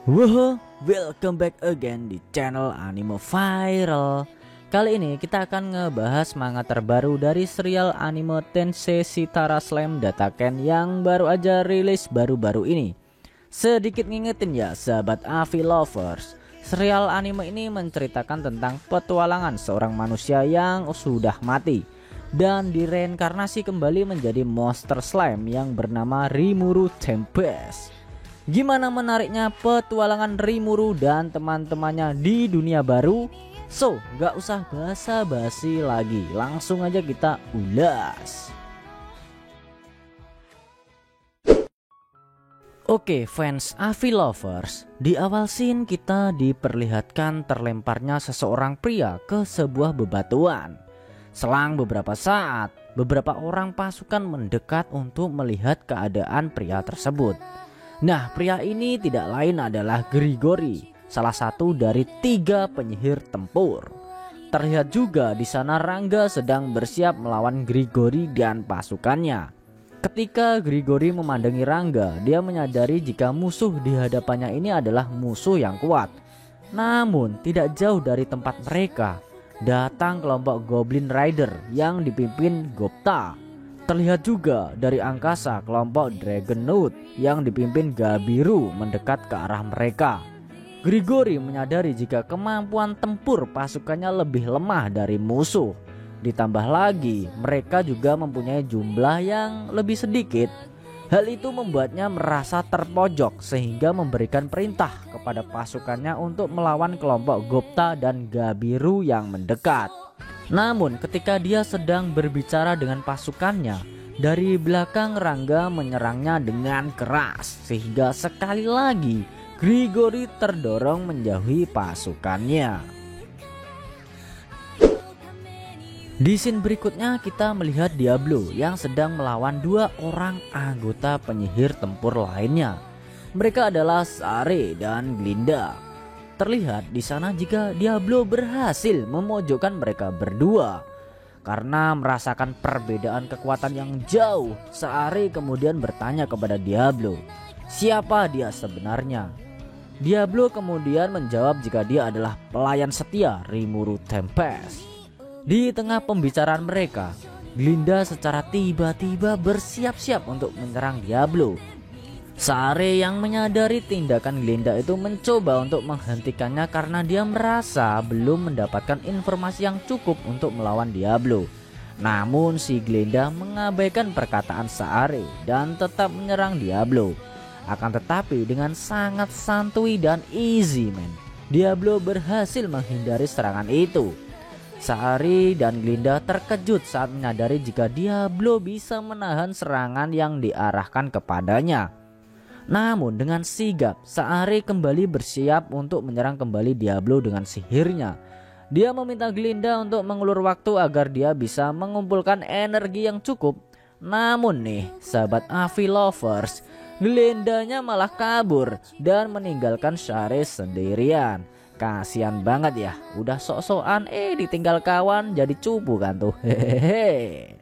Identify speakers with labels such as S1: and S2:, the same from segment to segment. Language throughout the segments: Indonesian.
S1: Woho, welcome back again di channel Anime Viral. Kali ini kita akan ngebahas manga terbaru dari serial anime Tensei Shitara Slam Dataken yang baru aja rilis baru-baru ini. Sedikit ngingetin ya sahabat AV lovers, serial anime ini menceritakan tentang petualangan seorang manusia yang sudah mati dan direinkarnasi kembali menjadi monster slime yang bernama Rimuru Tempest. Gimana menariknya petualangan Rimuru dan teman-temannya di dunia baru? So, gak usah basa-basi lagi, langsung aja kita ulas. Oke fans AV lovers, di awal scene kita diperlihatkan terlemparnya seseorang pria ke sebuah bebatuan. Selang beberapa saat, beberapa orang pasukan mendekat untuk melihat keadaan pria tersebut. Nah, pria ini tidak lain adalah Grigori, salah satu dari 3 penyihir tempur. Terlihat juga di sana Rangga sedang bersiap melawan Grigori dan pasukannya. Ketika Grigori memandangi Rangga, dia menyadari jika musuh di hadapannya ini adalah musuh yang kuat. Namun, tidak jauh dari tempat mereka, datang kelompok Goblin Rider yang dipimpin Gopta. Terlihat juga dari angkasa kelompok Dragonaut yang dipimpin Gabiru mendekat ke arah mereka. Grigori menyadari jika kemampuan tempur pasukannya lebih lemah dari musuh. Ditambah lagi mereka juga mempunyai jumlah yang lebih sedikit. Hal itu membuatnya merasa terpojok sehingga memberikan perintah kepada pasukannya untuk melawan kelompok Gopta dan Gabiru yang mendekat. Namun ketika dia sedang berbicara dengan pasukannya, dari belakang Rangga menyerangnya dengan keras sehingga sekali lagi Grigori terdorong menjauhi pasukannya. Di scene berikutnya kita melihat Diablo yang sedang melawan 2 orang anggota penyihir tempur lainnya. Mereka adalah Sare dan Glinda. Terlihat di sana jika Diablo berhasil memojokkan mereka berdua. Karena merasakan perbedaan kekuatan yang jauh, Sare kemudian bertanya kepada Diablo, siapa dia sebenarnya? Diablo kemudian menjawab jika dia adalah pelayan setia Rimuru Tempest. Di tengah pembicaraan mereka, Glinda secara tiba-tiba bersiap-siap untuk menyerang Diablo. Sare yang menyadari tindakan Glinda itu mencoba untuk menghentikannya karena dia merasa belum mendapatkan informasi yang cukup untuk melawan Diablo. Namun si Glinda mengabaikan perkataan Sare dan tetap menyerang Diablo. Akan tetapi dengan sangat santuy dan easy man, Diablo berhasil menghindari serangan itu. Sare dan Glinda terkejut saat menyadari jika Diablo bisa menahan serangan yang diarahkan kepadanya. Namun dengan sigap, Sare kembali bersiap untuk menyerang kembali Diablo dengan sihirnya. Dia meminta Glinda untuk mengulur waktu agar dia bisa mengumpulkan energi yang cukup. Namun nih, sahabat AV lovers, Glindanya malah kabur dan meninggalkan Sare sendirian. Kasian banget ya, udah sok-sokan ditinggal kawan jadi cupu kan tuh. Hehehe.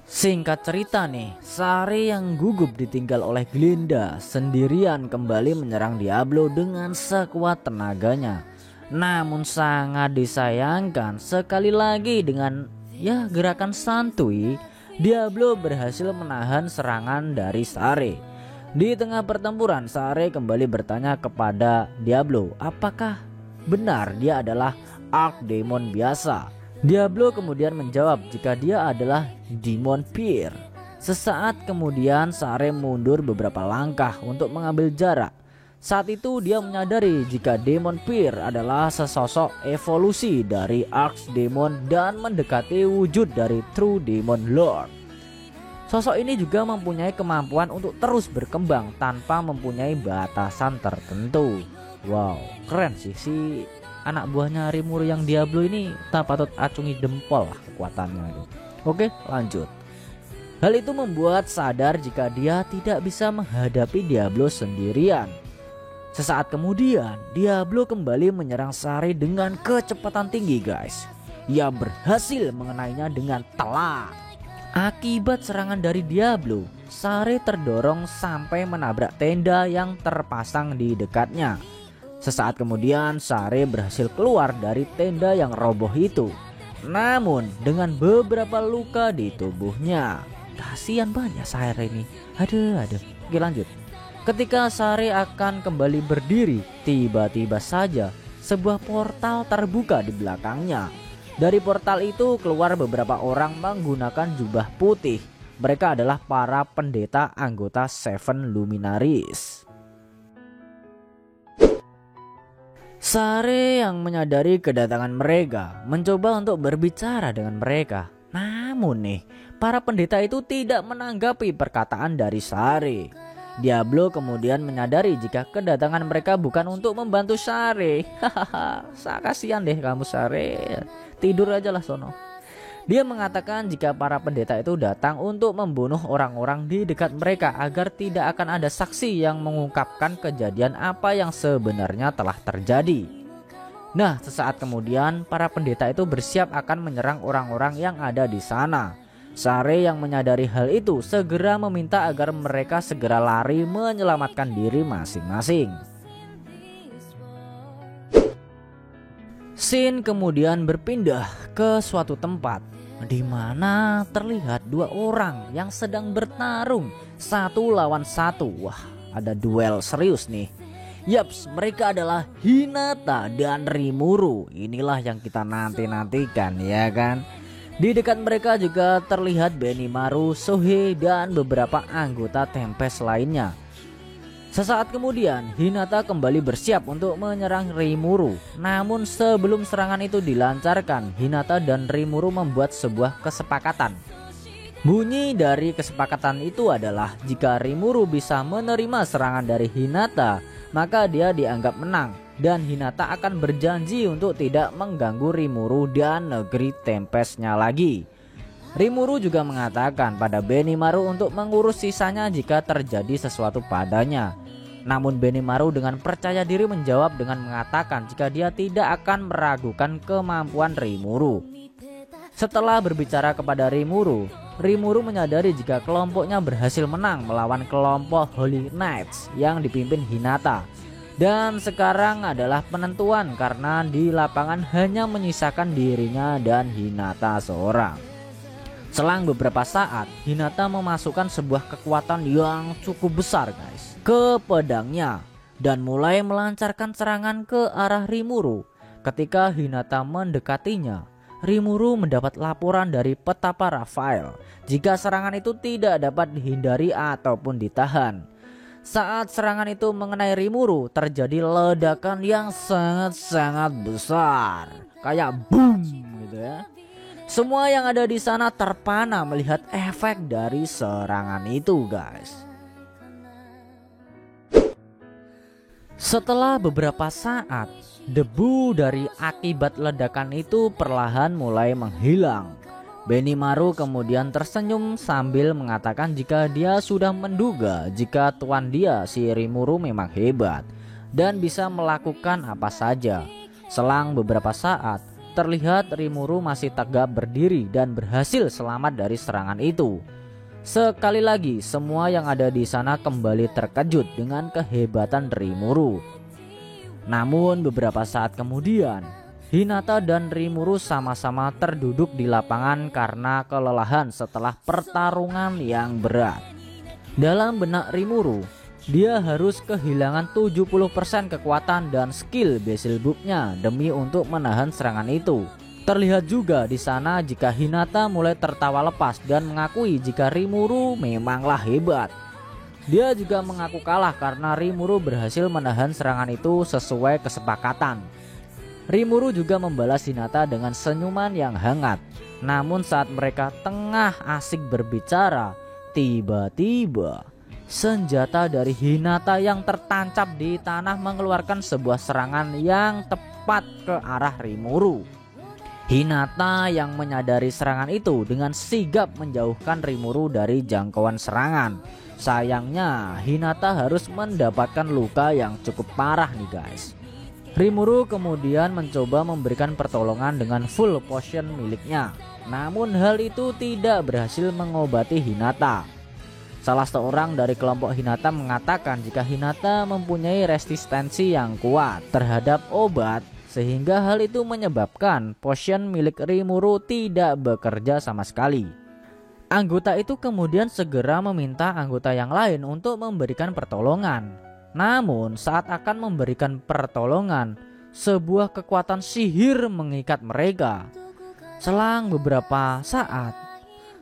S1: Singkat cerita nih, Sare yang gugup ditinggal oleh Glinda sendirian kembali menyerang Diablo dengan sekuat tenaganya. Namun sangat disayangkan, sekali lagi dengan gerakan santuy, Diablo berhasil menahan serangan dari Sare. Di tengah pertempuran, Sare kembali bertanya kepada Diablo apakah benar dia adalah Archdemon biasa. Diablo kemudian menjawab jika dia adalah Demon Peer. Sesaat kemudian Sare mundur beberapa langkah untuk mengambil jarak. Saat itu dia menyadari jika Demon Peer adalah sesosok evolusi dari Archdemon dan mendekati wujud dari True Demon Lord. Sosok ini juga mempunyai kemampuan untuk terus berkembang tanpa mempunyai batasan tertentu. Wow, keren sih si anak buahnya Rimuru yang Diablo ini, tak patut acungi jempol lah kekuatannya itu. Oke, lanjut. Hal itu membuat sadar jika dia tidak bisa menghadapi Diablo sendirian. Sesaat kemudian, Diablo kembali menyerang Sare dengan kecepatan tinggi guys. Ia berhasil mengenainya dengan telak. Akibat serangan dari Diablo, Sare terdorong sampai menabrak tenda yang terpasang di dekatnya. Sesaat kemudian Sare berhasil keluar dari tenda yang roboh itu, namun dengan beberapa luka di tubuhnya. Kasihan banyak Sare ini. Aduh. Oke, lanjut. Ketika Sare akan kembali berdiri, tiba-tiba saja sebuah portal terbuka di belakangnya. Dari portal itu keluar beberapa orang menggunakan jubah putih. Mereka adalah para pendeta anggota Seven Luminaries. Sare yang menyadari kedatangan mereka mencoba untuk berbicara dengan mereka. Namun nih, para pendeta itu tidak menanggapi perkataan dari Sare. Diablo kemudian menyadari jika kedatangan mereka bukan untuk membantu Sare. Hahaha, kasihan deh kamu Sare. Tidur aja lah sono. Dia mengatakan jika para pendeta itu datang untuk membunuh orang-orang di dekat mereka agar tidak akan ada saksi yang mengungkapkan kejadian apa yang sebenarnya telah terjadi. Nah, sesaat kemudian para pendeta itu bersiap akan menyerang orang-orang yang ada di sana. Sare yang menyadari hal itu segera meminta agar mereka segera lari menyelamatkan diri masing-masing. Scene kemudian berpindah ke suatu tempat di mana terlihat dua orang yang sedang bertarung satu lawan satu. Wah, ada duel serius nih. Yaps, mereka adalah Hinata dan Rimuru. Inilah yang kita nanti-nantikan, ya kan? Di dekat mereka juga terlihat Benimaru, Sohei, dan beberapa anggota Tempest lainnya. Sesaat kemudian Hinata kembali bersiap untuk menyerang Rimuru. Namun sebelum serangan itu dilancarkan, Hinata dan Rimuru membuat sebuah kesepakatan. Bunyi dari kesepakatan itu adalah jika Rimuru bisa menerima serangan dari Hinata, maka dia dianggap menang. Dan Hinata akan berjanji untuk tidak mengganggu Rimuru dan negeri Tempestnya lagi. Rimuru juga mengatakan pada Benimaru untuk mengurus sisanya jika terjadi sesuatu padanya. Namun Benimaru dengan percaya diri menjawab dengan mengatakan jika dia tidak akan meragukan kemampuan Rimuru. Setelah berbicara kepada Rimuru, Rimuru menyadari jika kelompoknya berhasil menang melawan kelompok Holy Knights yang dipimpin Hinata. Dan sekarang adalah penentuan karena di lapangan hanya menyisakan dirinya dan Hinata seorang. Selang beberapa saat, Hinata memasukkan sebuah kekuatan yang cukup besar guys ke pedangnya dan mulai melancarkan serangan ke arah Rimuru. Ketika Hinata mendekatinya, Rimuru mendapat laporan dari petapa Rafael jika serangan itu tidak dapat dihindari ataupun ditahan. Saat serangan itu mengenai Rimuru, terjadi ledakan yang sangat-sangat besar, kayak boom gitu ya. Semua yang ada di sana terpana melihat efek dari serangan itu guys. Setelah beberapa saat, debu dari akibat ledakan itu perlahan mulai menghilang. Benimaru kemudian tersenyum sambil mengatakan jika dia sudah menduga jika tuan dia si Rimuru memang hebat dan bisa melakukan apa saja. Selang beberapa saat, terlihat Rimuru masih tegak berdiri dan berhasil selamat dari serangan itu. Sekali lagi semua yang ada di sana kembali terkejut dengan kehebatan Rimuru. Namun beberapa saat kemudian Hinata dan Rimuru sama-sama terduduk di lapangan karena kelelahan setelah pertarungan yang berat. Dalam benak Rimuru, dia harus kehilangan 70% kekuatan dan skill Beelzebubnya demi untuk menahan serangan itu. Terlihat juga di sana jika Hinata mulai tertawa lepas dan mengakui jika Rimuru memanglah hebat. Dia juga mengaku kalah karena Rimuru berhasil menahan serangan itu sesuai kesepakatan. Rimuru juga membalas Hinata dengan senyuman yang hangat. Namun saat mereka tengah asik berbicara, tiba-tiba senjata dari Hinata yang tertancap di tanah mengeluarkan sebuah serangan yang tepat ke arah Rimuru. Hinata yang menyadari serangan itu dengan sigap menjauhkan Rimuru dari jangkauan serangan. Sayangnya Hinata harus mendapatkan luka yang cukup parah nih guys. Rimuru kemudian mencoba memberikan pertolongan dengan full potion miliknya. Namun hal itu tidak berhasil mengobati Hinata. Salah seorang dari kelompok Hinata mengatakan jika Hinata mempunyai resistensi yang kuat terhadap obat, sehingga hal itu menyebabkan potion milik Rimuru tidak bekerja sama sekali. Anggota itu kemudian segera meminta anggota yang lain untuk memberikan pertolongan. Namun saat akan memberikan pertolongan, sebuah kekuatan sihir mengikat mereka. Selang beberapa saat,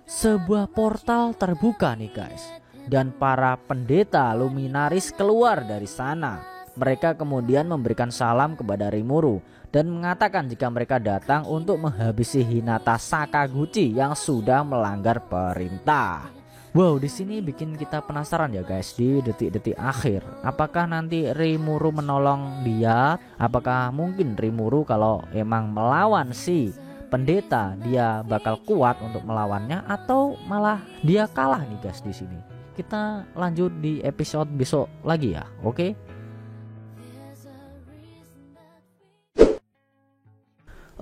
S1: sebuah portal terbuka nih guys, dan para pendeta luminaris keluar dari sana. Mereka kemudian memberikan salam kepada Rimuru dan mengatakan jika mereka datang untuk menghabisi Hinata Sakaguchi yang sudah melanggar perintah. Wow, di sini bikin kita penasaran ya guys di detik-detik akhir. Apakah nanti Rimuru menolong dia? Apakah mungkin Rimuru kalau emang melawan si pendeta dia bakal kuat untuk melawannya, atau malah dia kalah nih guys di sini? Kita lanjut di episode besok lagi ya, oke?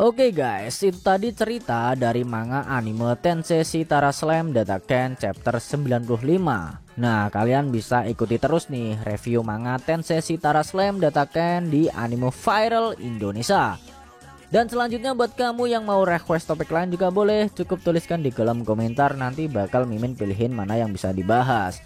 S1: Oke guys, itu tadi cerita dari manga anime Tensei Shitara Slam Dataken chapter 95. Nah, kalian bisa ikuti terus nih review manga Tensei Shitara Slam Dataken di Anime Viral Indonesia. Dan selanjutnya buat kamu yang mau request topik lain juga boleh, cukup tuliskan di kolom komentar, nanti bakal Mimin pilihin mana yang bisa dibahas.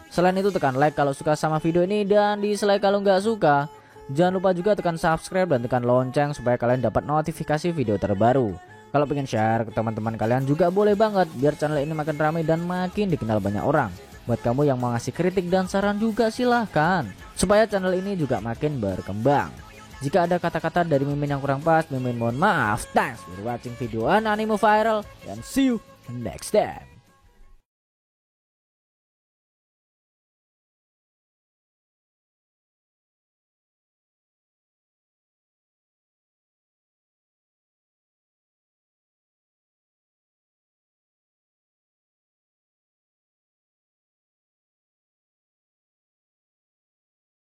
S1: Selain itu tekan like kalau suka sama video ini dan dislike kalau nggak suka. Jangan lupa juga tekan subscribe dan tekan lonceng supaya kalian dapat notifikasi video terbaru. Kalau pengen share ke teman-teman kalian juga boleh banget, biar channel ini makin ramai dan makin dikenal banyak orang. Buat kamu yang mau ngasih kritik dan saran juga silahkan, supaya channel ini juga makin berkembang. Jika ada kata-kata dari Mimin yang kurang pas, Mimin mohon maaf. Thanks for watching video Anime Viral, and see you next time.